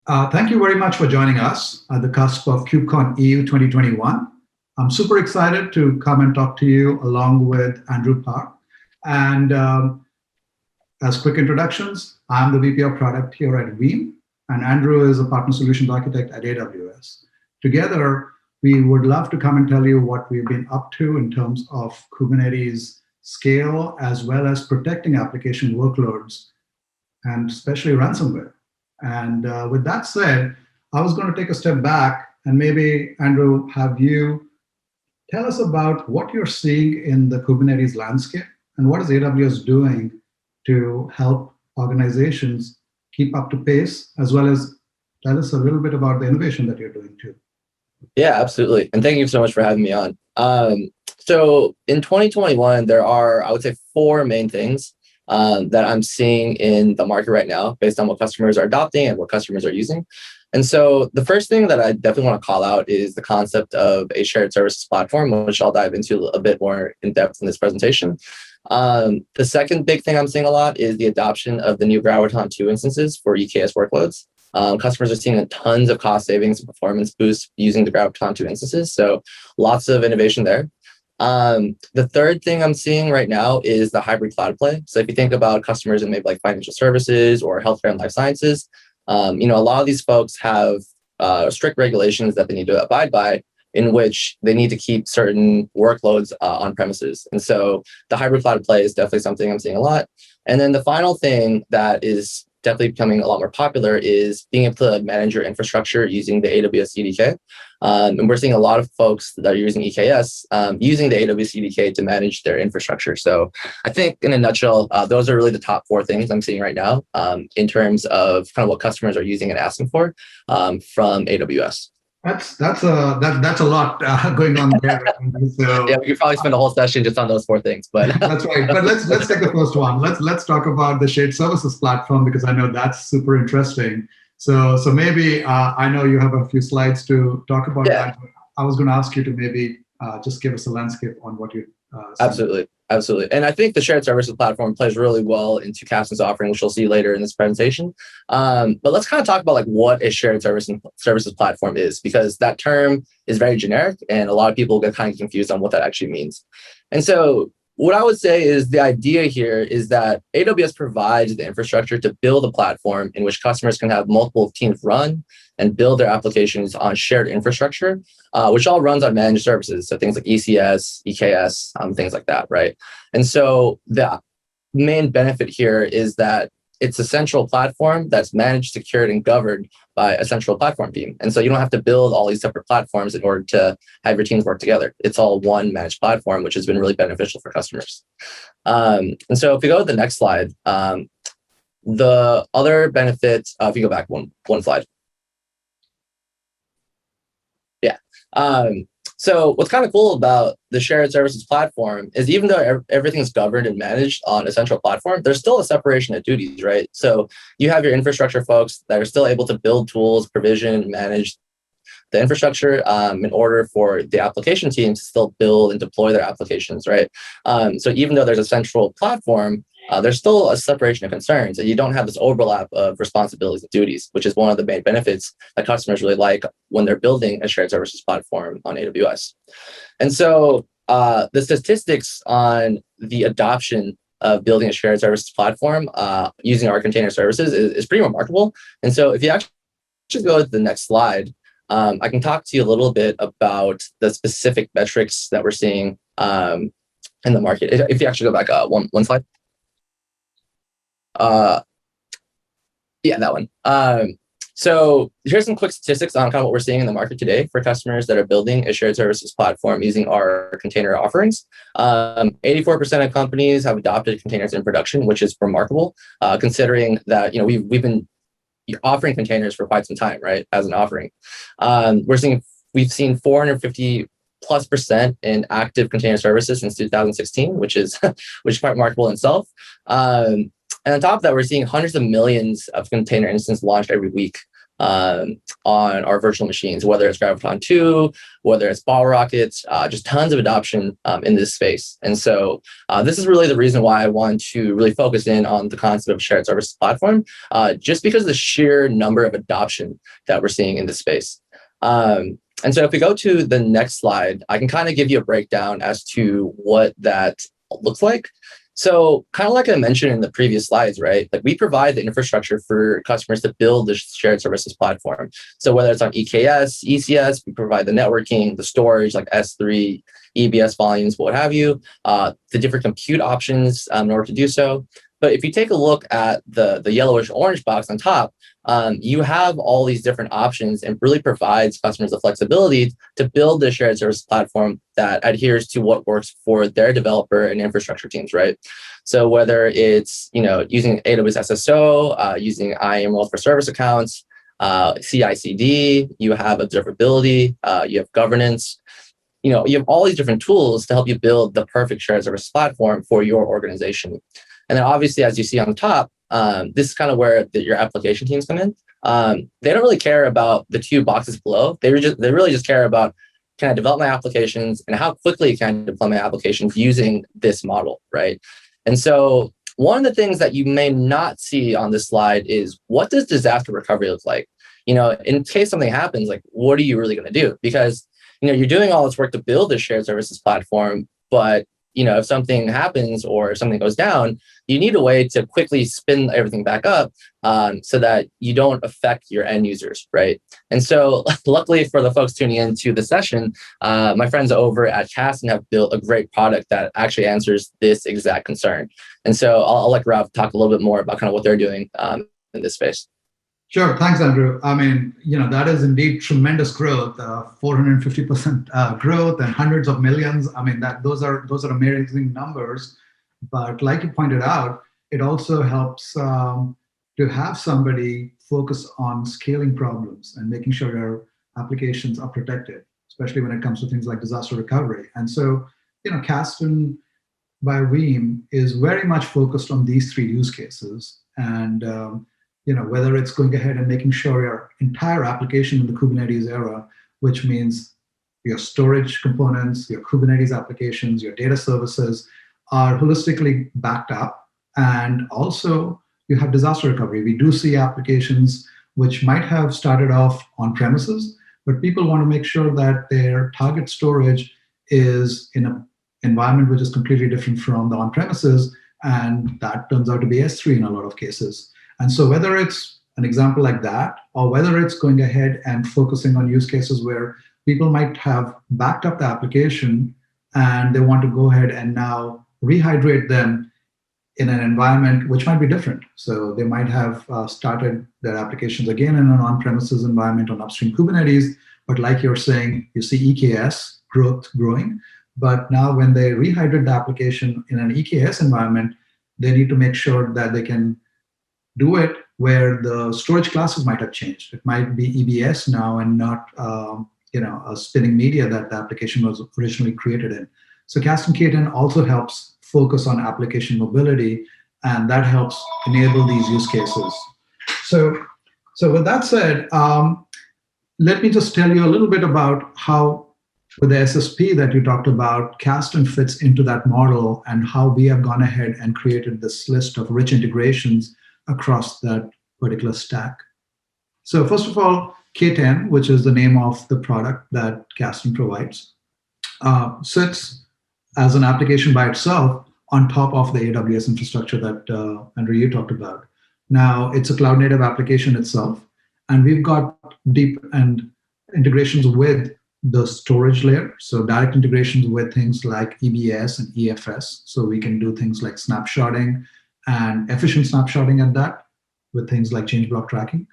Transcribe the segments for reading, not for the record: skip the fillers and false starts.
Thank you very much for joining us at the cusp of KubeCon EU 2021. I'm super excited to come and talk to you along with Andrew Park. And as quick introductions, I'm the VP of Product here at Veeam, and Andrew is a Partner Solutions Architect at AWS. Together, we would love to come and tell you what we've been up to in terms of Kubernetes scale, as well as protecting application workloads, and especially ransomware. And with that said, I was going to take a step back and maybe, Andrew, have you tell us about what you're seeing in the Kubernetes landscape and what is AWS doing to help organizations keep up to pace, as well as tell us a little bit about the innovation that you're doing too. Yeah, absolutely. And thank you so much for having me on. So in 2021, there are, I would say, four main things that I'm seeing in the market right now based on what customers are adopting and what customers are using. And so the first thing that I definitely want to call out is the concept of a shared services platform, which I'll dive into a bit more in depth in this presentation. The second big thing I'm seeing a lot is the adoption of the new Graviton 2 instances for EKS workloads. Customers are seeing tons of cost savings and performance boosts using the Graviton 2 instances. So lots of innovation there. The third thing I'm seeing right now is the hybrid cloud play. So if you think about customers in maybe like financial services or healthcare and life sciences, a lot of these folks have strict regulations that they need to abide by, in which they need to keep certain workloads on premises. And so the hybrid cloud play is definitely something I'm seeing a lot. And then the final thing that is definitely becoming a lot more popular is being able to manage your infrastructure using the AWS CDK. And we're seeing a lot of folks that are using EKS using the AWS CDK to manage their infrastructure. So I think in a nutshell, those are really the top four things I'm seeing right now in terms of kind of what customers are using and asking for from AWS. That's a lot going on there. So, yeah, we could probably spend a whole session just on those four things, but that's right. But let's take the first one. Let's talk about the shared services platform, because I know that's super interesting. So maybe I know you have a few slides to talk about that. I was going to ask you to maybe just give us a landscape on what you. Absolutely. And I think the shared services platform plays really well into Kasten's offering, which we'll see later in this presentation. But let's kind of talk about like what a shared services platform is, because that term is very generic and a lot of people get kind of confused on what that actually means. And so what I would say is the idea here is that AWS provides the infrastructure to build a platform in which customers can have multiple teams run and build their applications on shared infrastructure, which all runs on managed services. So things like ECS, EKS, things like that, right? And so the main benefit here is that it's a central platform that's managed, secured, and governed by a central platform team. And so you don't have to build all these separate platforms in order to have your teams work together. It's all one managed platform, which has been really beneficial for customers. And so if we go to the next slide, the other benefits, if you go back one slide. Yeah. So what's kind of cool about the shared services platform is even though everything's governed and managed on a central platform, there's still a separation of duties, right? So you have your infrastructure folks that are still able to build tools, provision, manage the infrastructure in order for the application team to still build and deploy their applications, right? So even though there's a central platform, there's still a separation of concerns, and you don't have this overlap of responsibilities and duties, which is one of the main benefits that customers really like when they're building a shared services platform on AWS. And so the statistics on the adoption of building a shared services platform using our container services is pretty remarkable. And so if you actually go to the next slide, I can talk to you a little bit about the specific metrics that we're seeing in the market. If you actually go back one slide. Yeah, that one. So here's some quick statistics on kind of what we're seeing in the market today for customers that are building a shared services platform using our container offerings. 84% of companies have adopted containers in production, which is remarkable, considering that we've been offering containers for quite some time, right? As an offering, we've seen 450+% in active container services since 2016, which is quite remarkable in itself. And on top of that, we're seeing hundreds of millions of container instances launched every week on our virtual machines, whether it's Graviton 2, whether it's bottle rockets, just tons of adoption in this space. And so this is really the reason why I want to really focus in on the concept of shared services platform, just because of the sheer number of adoption that we're seeing in this space. And so if we go to the next slide, I can kind of give you a breakdown as to what that looks like. So kind of like I mentioned in the previous slides, right? Like we provide the infrastructure for customers to build the shared services platform. So whether it's on EKS, ECS, we provide the networking, the storage like S3, EBS volumes, what have you, the different compute options in order to do so. But if you take a look at the yellowish orange box on top, you have all these different options and really provides customers the flexibility to build the shared service platform that adheres to what works for their developer and infrastructure teams, right? So whether it's using AWS SSO, using IAM roles for service accounts, CI/CD, you have observability, you have governance. You have all these different tools to help you build the perfect shared service platform for your organization. And then obviously, as you see on the top, this is kind of where your application teams come in. They don't really care about the two boxes below. They really just care about, can I develop my applications and how quickly can I deploy my applications using this model, right? And so one of the things that you may not see on this slide is, what does disaster recovery look like? In case something happens, like what are you really going to do? Because you're doing all this work to build this shared services platform, but if something happens or something goes down, you need a way to quickly spin everything back up so that you don't affect your end users, right? And so luckily for the folks tuning into the session, my friends over at Kasten have built a great product that actually answers this exact concern. And so I'll let Rav talk a little bit more about kind of what they're doing in this space. Sure. Thanks, Andrew. I mean, that is indeed tremendous growth, 450% growth and hundreds of millions. I mean, those are amazing numbers. But like you pointed out, it also helps to have somebody focus on scaling problems and making sure your applications are protected, especially when it comes to things like disaster recovery. And so, Kasten by Veeam is very much focused on these three use cases. And whether it's going ahead and making sure your entire application in the Kubernetes era, which means your storage components, your Kubernetes applications, your data services are holistically backed up. And also you have disaster recovery. We do see applications which might have started off on premises, but people want to make sure that their target storage is in an environment which is completely different from the on-premises, and that turns out to be S3 in a lot of cases. And so whether it's an example like that, or whether it's going ahead and focusing on use cases where people might have backed up the application and they want to go ahead and now rehydrate them in an environment which might be different. So they might have started their applications again in an on-premises environment on upstream Kubernetes, but like you're saying, you see EKS growing. But now when they rehydrate the application in an EKS environment, they need to make sure that they can do it where the storage classes might have changed. It might be EBS now and not a spinning media that the application was originally created in. So Kasten K10 also helps focus on application mobility, and that helps enable these use cases. So with that said, let me just tell you a little bit about how, with the SSP that you talked about, Kasten fits into that model and how we have gone ahead and created this list of rich integrations across that particular stack. So first of all, K10, which is the name of the product that Kasten provides, sits as an application by itself on top of the AWS infrastructure that Andrew, you talked about. Now, it's a cloud-native application itself, and we've got deep and integrations with the storage layer, so direct integrations with things like EBS and EFS, so we can do things like snapshotting and efficient snapshotting at that with things like change block tracking.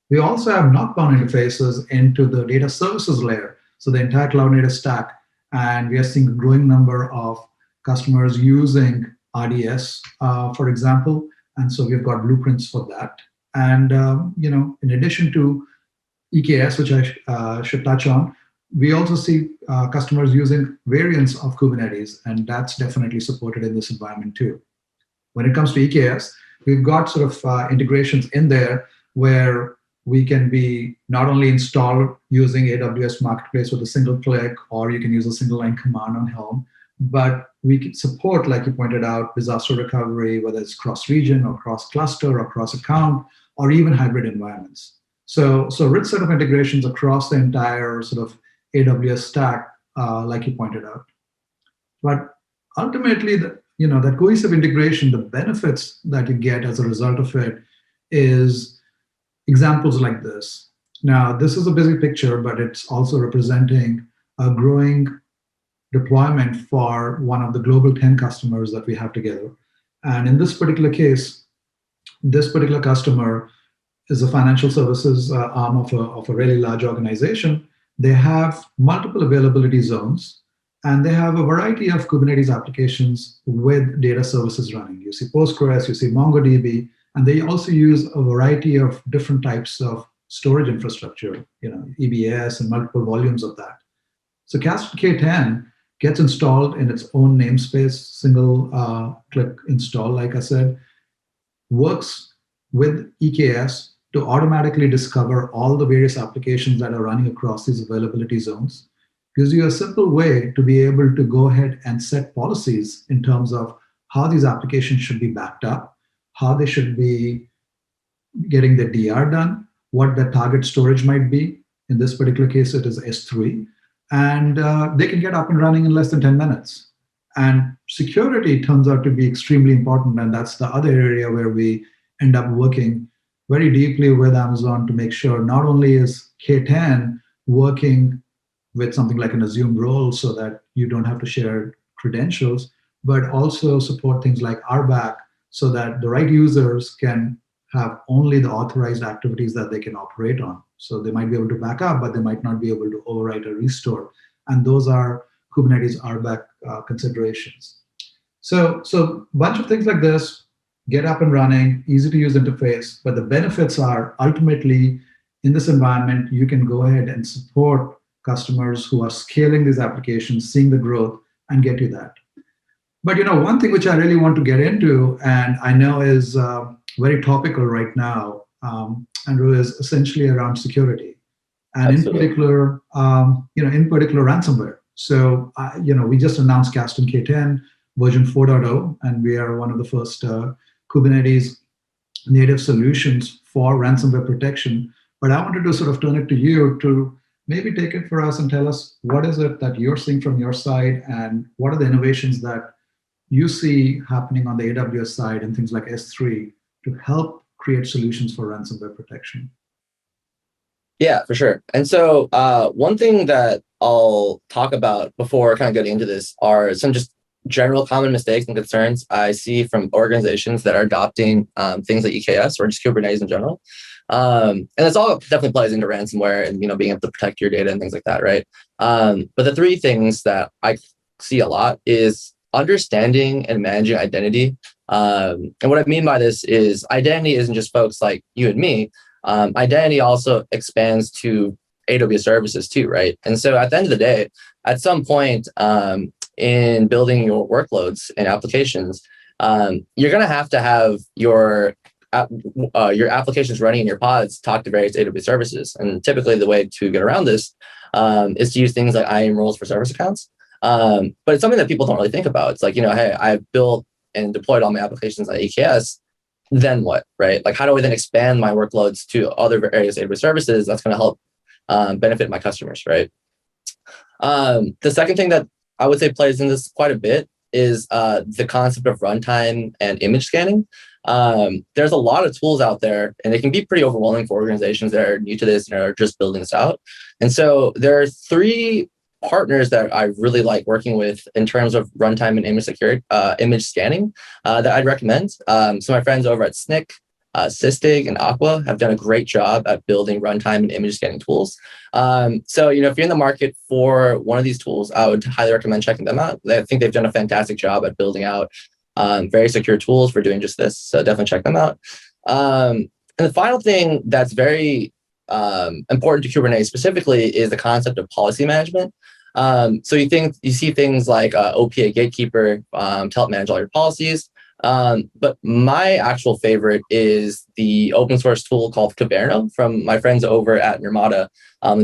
We also have knockdown interfaces into the data services layer, so the entire cloud-native stack, and we are seeing a growing number of customers using RDS, for example, and so we've got blueprints for that. And in addition to EKS, which I should touch on, we also see customers using variants of Kubernetes, and that's definitely supported in this environment too. When it comes to EKS, we've got sort of integrations in there where we can be not only installed using AWS Marketplace with a single click, or you can use a single line command on Helm, but we can support, like you pointed out, disaster recovery, whether it's cross-region or cross-cluster or cross-account, or even hybrid environments. So rich set of integrations across the entire sort of AWS stack, like you pointed out. But ultimately, that cohesive integration, the benefits that you get as a result of it is examples like this. Now, this is a busy picture, but it's also representing a growing deployment for one of the global 10 customers that we have together. And in this particular case, this particular customer is a financial services arm of a really large organization. They have multiple availability zones, and they have a variety of Kubernetes applications with data services running. You see Postgres, you see MongoDB, and they also use a variety of different types of storage infrastructure, EBS and multiple volumes of that. So Kasten K10 gets installed in its own namespace, single click install, like I said, works with EKS to automatically discover all the various applications that are running across these availability zones. Gives you a simple way to be able to go ahead and set policies in terms of how these applications should be backed up, how they should be getting the DR done, what the target storage might be. In this particular case, it is S3. And they can get up and running in less than 10 minutes. And security turns out to be extremely important. And that's the other area where we end up working very deeply with Amazon to make sure not only is K10 working with something like an assumed role so that you don't have to share credentials, but also support things like RBAC so that the right users can have only the authorized activities that they can operate on. So they might be able to back up, but they might not be able to overwrite or restore. And those are Kubernetes RBAC considerations. So a bunch of things like this, get up and running, easy to use interface, but the benefits are ultimately in this environment, you can go ahead and support customers who are scaling these applications, seeing the growth, and get you that. But one thing which I really want to get into, and I know is very topical right now, Andrew, is essentially around security, and Absolutely. in particular ransomware. So we just announced Kasten K10 version 4.0, and we are one of the first Kubernetes native solutions for ransomware protection. But I wanted to sort of turn it to you to maybe take it for us and tell us what is it that you're seeing from your side, and what are the innovations that you see happening on the AWS side and things like S3 to help create solutions for ransomware protection. Yeah, for sure. And so one thing that I'll talk about before kind of getting into this are some just general common mistakes and concerns I see from organizations that are adopting things like EKS or just Kubernetes in general. And this all definitely plays into ransomware and being able to protect your data and things like that, right? But the three things that I see a lot is understanding and managing identity. And what I mean by this is identity isn't just folks like you and me. Identity also expands to AWS services too, right? And so at the end of the day, at some point in building your workloads and applications, you're going to have your applications running in your pods talk to various AWS services. And typically the way to get around this is to use things like IAM roles for service accounts. But it's something that people don't really think about. It's like, hey, I've built and deployed all my applications on EKS. Then what, right? Like, how do I then expand my workloads to other various AWS services? That's going to help benefit my customers, right? The second thing that I would say plays in this quite a bit is the concept of runtime and image scanning. There's a lot of tools out there, and it can be pretty overwhelming for organizations that are new to this and are just building this out. And so there are three partners that I really like working with in terms of runtime and image security, image scanning that I'd recommend. So my friends over at SNCC, Sysdig, and Aqua have done a great job at building runtime and image scanning tools. So if you're in the market for one of these tools, I would highly recommend checking them out. I think they've done a fantastic job at building out very secure tools for doing just this. So definitely check them out. And the final thing that's very important to Kubernetes specifically is the concept of policy management. So you see things like OPA Gatekeeper to help manage all your policies. But my actual favorite is the open source tool called Kubernetes from my friends over at Nirmata.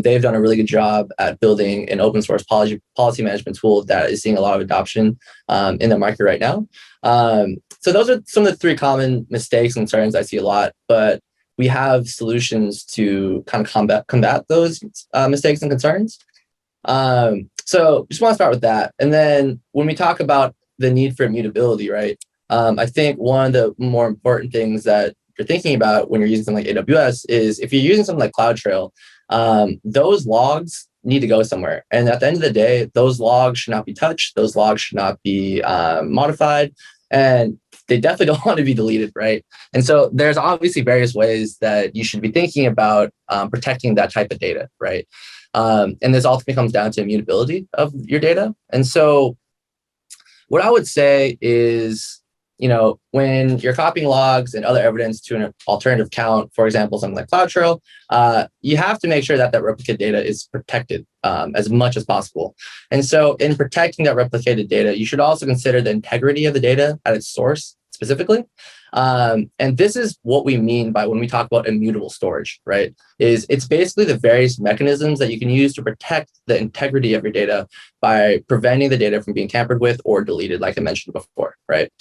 They've done a really good job at building an open source policy management tool that is seeing a lot of adoption in the market right now. So those are some of the three common mistakes and concerns I see a lot, but we have solutions to kind of combat those mistakes and concerns. So just want to start with that. And then when we talk about the need for immutability, right? I think one of the more important things that you're thinking about when you're using something like AWS is if you're using something like CloudTrail, those logs need to go somewhere. And at the end of the day, those logs should not be touched. Those logs should not be modified. And they definitely don't want to be deleted, right? And so there's obviously various ways that you should be thinking about protecting that type of data, right? And this ultimately comes down to immutability of your data. And so what I would say is, when you're copying logs and other evidence to an alternative account, for example, something like CloudTrail, you have to make sure that that replicated data is protected as much as possible. And so in protecting that replicated data, you should also consider the integrity of the data at its source specifically. And this is what we mean by when we talk about immutable storage, right? It's basically the various mechanisms that you can use to protect the integrity of your data by preventing the data from being tampered with or deleted, like I mentioned before, right?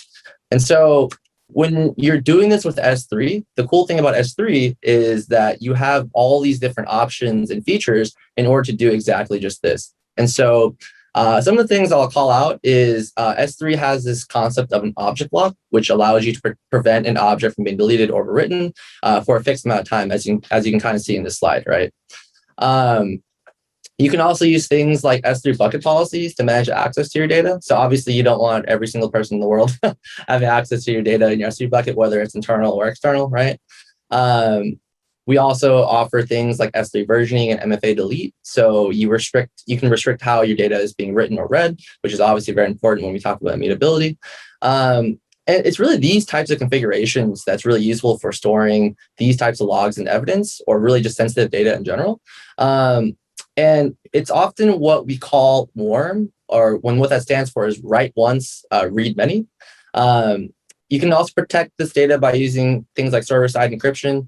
And so when you're doing this with S3, the cool thing about S3 is that you have all these different options and features in order to do exactly just this. And so some of the things I'll call out is S3 has this concept of an object lock, which allows you to prevent an object from being deleted or overwritten for a fixed amount of time, as you can kind of see in this slide, right? You can also use things like S3 bucket policies to manage access to your data. So obviously you don't want every single person in the world having access to your data in your S3 bucket, whether it's internal or external, right? We also offer things like S3 versioning and Mfa Delete. So you can restrict how your data is being written or read, which is obviously very important when we talk about immutability. And it's really these types of configurations that's really useful for storing these types of logs and evidence, or really just sensitive data in general. And it's often what we call WARM, or what that stands for is write once, read many. You can also protect this data by using things like server-side encryption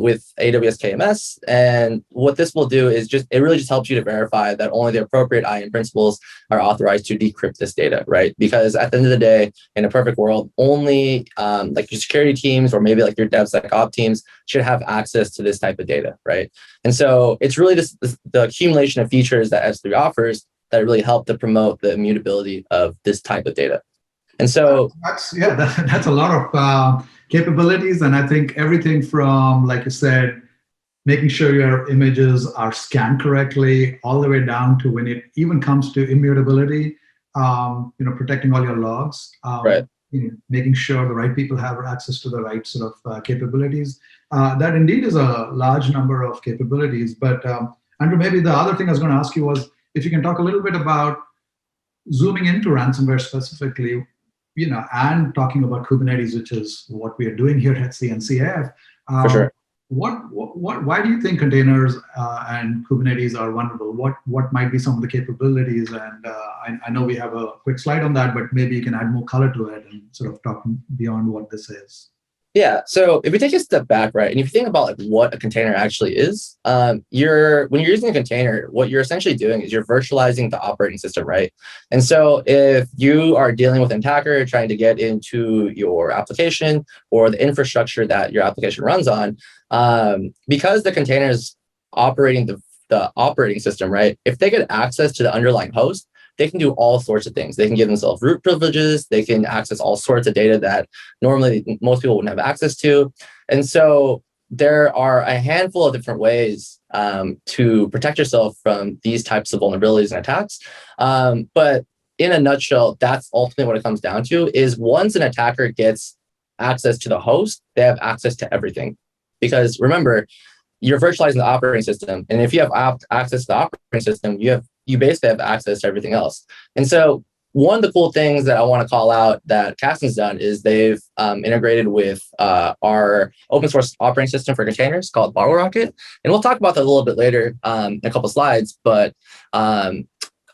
with AWS KMS. And what this will do is it really just helps you to verify that only the appropriate IAM principals are authorized to decrypt this data, right? Because at the end of the day, in a perfect world, only like your security teams or maybe like your DevSecOps teams should have access to this type of data, right? And so it's really the accumulation of features that S3 offers that really help to promote the immutability of this type of data. And so that's a lot of capabilities, and I think everything from, like you said, making sure your images are scanned correctly, all the way down to when it even comes to immutability, protecting all your logs, right. Making sure the right people have access to the right sort of capabilities. That indeed is a large number of capabilities. But Andrew, maybe the other thing I was going to ask you was if you can talk a little bit about zooming into ransomware specifically, and talking about Kubernetes, which is what we are doing here at CNCF. For sure. Why do you think containers and Kubernetes are vulnerable? What might be some of the capabilities? And I know we have a quick slide on that, but maybe you can add more color to it and sort of talk beyond what this is. Yeah. So if we take a step back, right, and if you think about like what a container actually is, when you're using a container, what you're essentially doing is you're virtualizing the operating system, right? And so if you are dealing with an attacker trying to get into your application or the infrastructure that your application runs on, because the container is operating the operating system, right? If they get access to the underlying host, they can do all sorts of things. They can give themselves root privileges. They can access all sorts of data that normally most people wouldn't have access to. And so there are a handful of different ways to protect yourself from these types of vulnerabilities and attacks. But in a nutshell, that's ultimately what it comes down to is once an attacker gets access to the host, they have access to everything. Because remember, you're virtualizing the operating system. And if you have access to the operating system, you basically have access to everything else. And so one of the cool things that I want to call out that Kasten's done is they've integrated with our open source operating system for containers called BottleRocket. And we'll talk about that a little bit later in a couple of slides. But I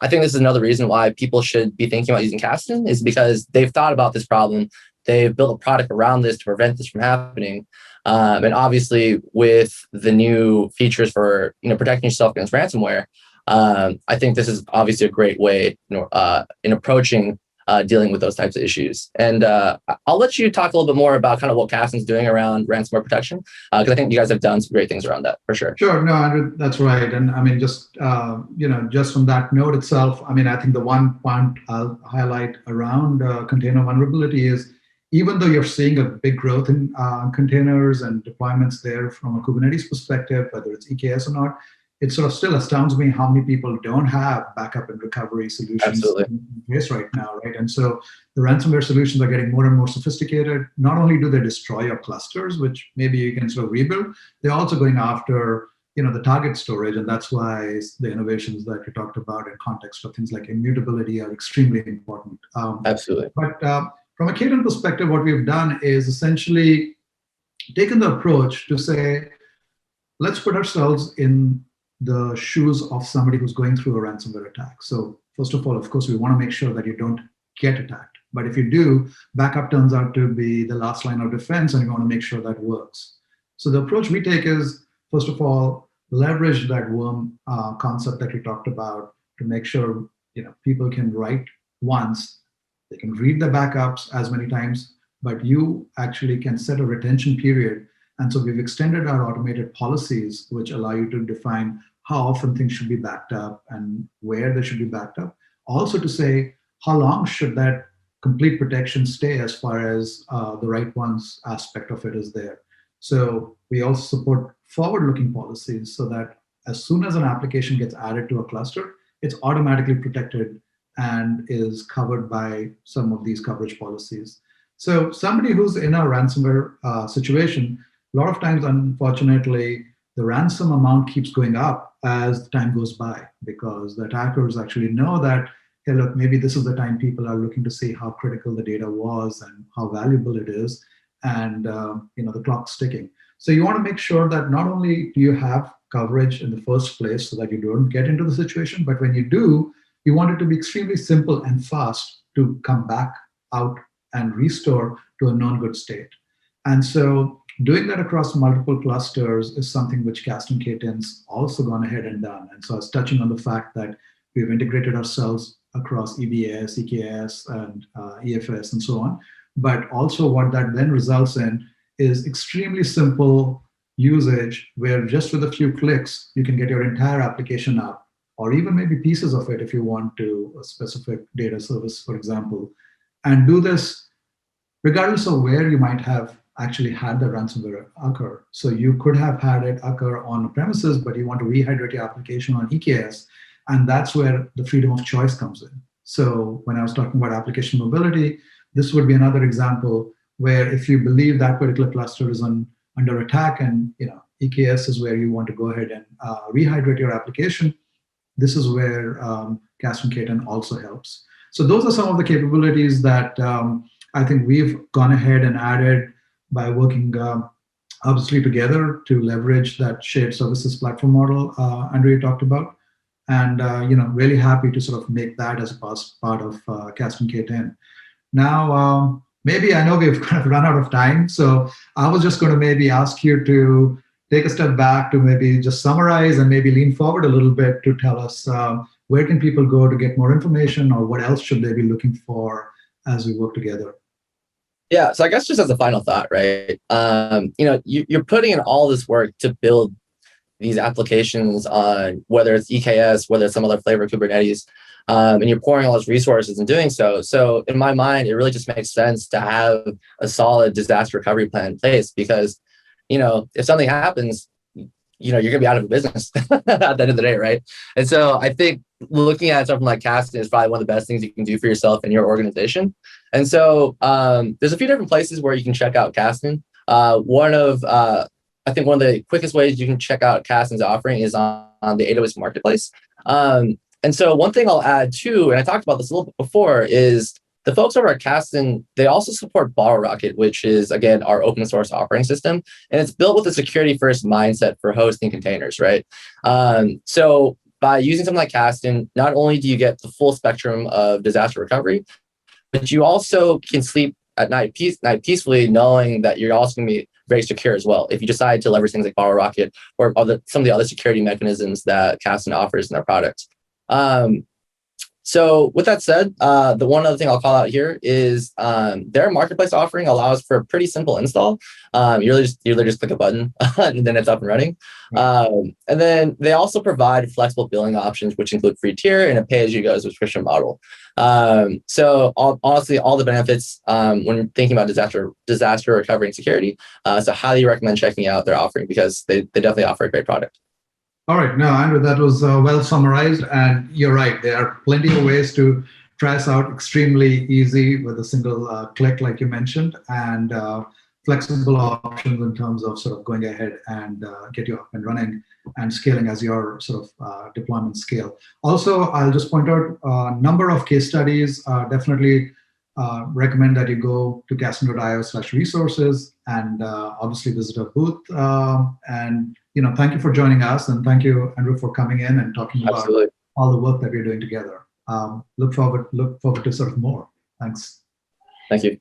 think this is another reason why people should be thinking about using Kasten is because they've thought about this problem they've built a product around this to prevent this from happening. And obviously, with the new features for protecting yourself against ransomware, I think this is obviously a great way in approaching dealing with those types of issues. And I'll let you talk a little bit more about kind of what Kasten's doing around ransomware protection, because I think you guys have done some great things around that for sure. Sure, no, Andrew, that's right. And I mean, just just on that note itself, I mean, I think the one point I'll highlight around container vulnerability is, even though you're seeing a big growth in containers and deployments there from a Kubernetes perspective, whether it's EKS or not, it sort of still astounds me how many people don't have backup and recovery solutions in place right now, right? And so the ransomware solutions are getting more and more sophisticated. Not only do they destroy your clusters, which maybe you can sort of rebuild, they're also going after the target storage, and that's why the innovations that you talked about in context of things like immutability are extremely important. Absolutely. But from a Kasten perspective, what we've done is essentially taken the approach to say, let's put ourselves in the shoes of somebody who's going through a ransomware attack. So first of all, of course, we want to make sure that you don't get attacked. But if you do, backup turns out to be the last line of defense, and you want to make sure that works. So the approach we take is, first of all, leverage that worm concept that we talked about to make sure people can write once. They can read the backups as many times, but you actually can set a retention period. And so we've extended our automated policies, which allow you to define how often things should be backed up and where they should be backed up. Also to say, how long should that complete protection stay as far as the write once aspect of it is there. So we also support forward-looking policies so that as soon as an application gets added to a cluster, it's automatically protected and is covered by some of these coverage policies. So somebody who's in a ransomware situation, a lot of times, unfortunately, the ransom amount keeps going up as the time goes by, because the attackers actually know that, hey, look, maybe this is the time people are looking to see how critical the data was and how valuable it is, and the clock's ticking. So you want to make sure that not only do you have coverage in the first place so that you don't get into the situation, but when you do, you want it to be extremely simple and fast to come back out and restore to a known good state. And so doing that across multiple clusters is something which Kasten K10's also gone ahead and done. And so I was touching on the fact that we've integrated ourselves across EBS, EKS, and EFS, and so on. But also what that then results in is extremely simple usage where just with a few clicks, you can get your entire application up, or even maybe pieces of it if you want to, a specific data service, for example, and do this regardless of where you might have actually had the ransomware occur. So you could have had it occur on a premises, but you want to rehydrate your application on EKS, and that's where the freedom of choice comes in. So when I was talking about application mobility, this would be another example where if you believe that particular cluster is under attack, and EKS is where you want to go ahead and rehydrate your application, this is where Kasten K10 also helps. So those are some of the capabilities that I think we've gone ahead and added by working obviously together to leverage that shared services platform model Andrea talked about. And really happy to sort of make that as a part of Kasten K10. Now, maybe I know we've kind of run out of time, so I was just going to maybe ask you to take a step back to maybe just summarize and maybe lean forward a little bit to tell us where can people go to get more information, or what else should they be looking for as we work together? Yeah, so I guess just as a final thought, right? You're putting in all this work to build these applications on whether it's EKS, whether it's some other flavor of Kubernetes, and you're pouring all those resources and doing so. So in my mind, it really just makes sense to have a solid disaster recovery plan in place, because if something happens, you're going to be out of business at the end of the day, right? And so I think looking at something like Kasten is probably one of the best things you can do for yourself and your organization. And so there's a few different places where you can check out Kasten. I think one of the quickest ways you can check out Kasten's offering is on the Aws Marketplace. And so one thing I'll add too, and I talked about this a little bit before, is the folks over at Kasten, they also support BottleRocket, which is, again, our open source operating system. And it's built with a security first mindset for hosting containers, right? So by using something like Kasten, not only do you get the full spectrum of disaster recovery, but you also can sleep at night peacefully, knowing that you're also going to be very secure as well if you decide to leverage things like BottleRocket or some of the other security mechanisms that Kasten offers in their products. So with that said, the one other thing I'll call out here is their marketplace offering allows for a pretty simple install. You literally just click a button and then it's up and running. And then they also provide flexible billing options, which include free tier and a pay-as-you-go subscription model. So honestly, all the benefits when thinking about disaster recovery and security. So highly recommend checking out their offering because they definitely offer a great product. All right, no, Andrew, that was well summarized, and you're right. There are plenty of ways to try us out extremely easy with a single click, like you mentioned, and flexible options in terms of sort of going ahead and get you up and running and scaling as your sort of deployment scale. Also, I'll just point out a number of case studies. Definitely recommend that you go to kasten.io/resources and obviously visit our booth. And thank you for joining us, and thank you, Andrew, for coming in and talking about all the work that we're doing together. Look forward to sort of more. Thanks. Thank you.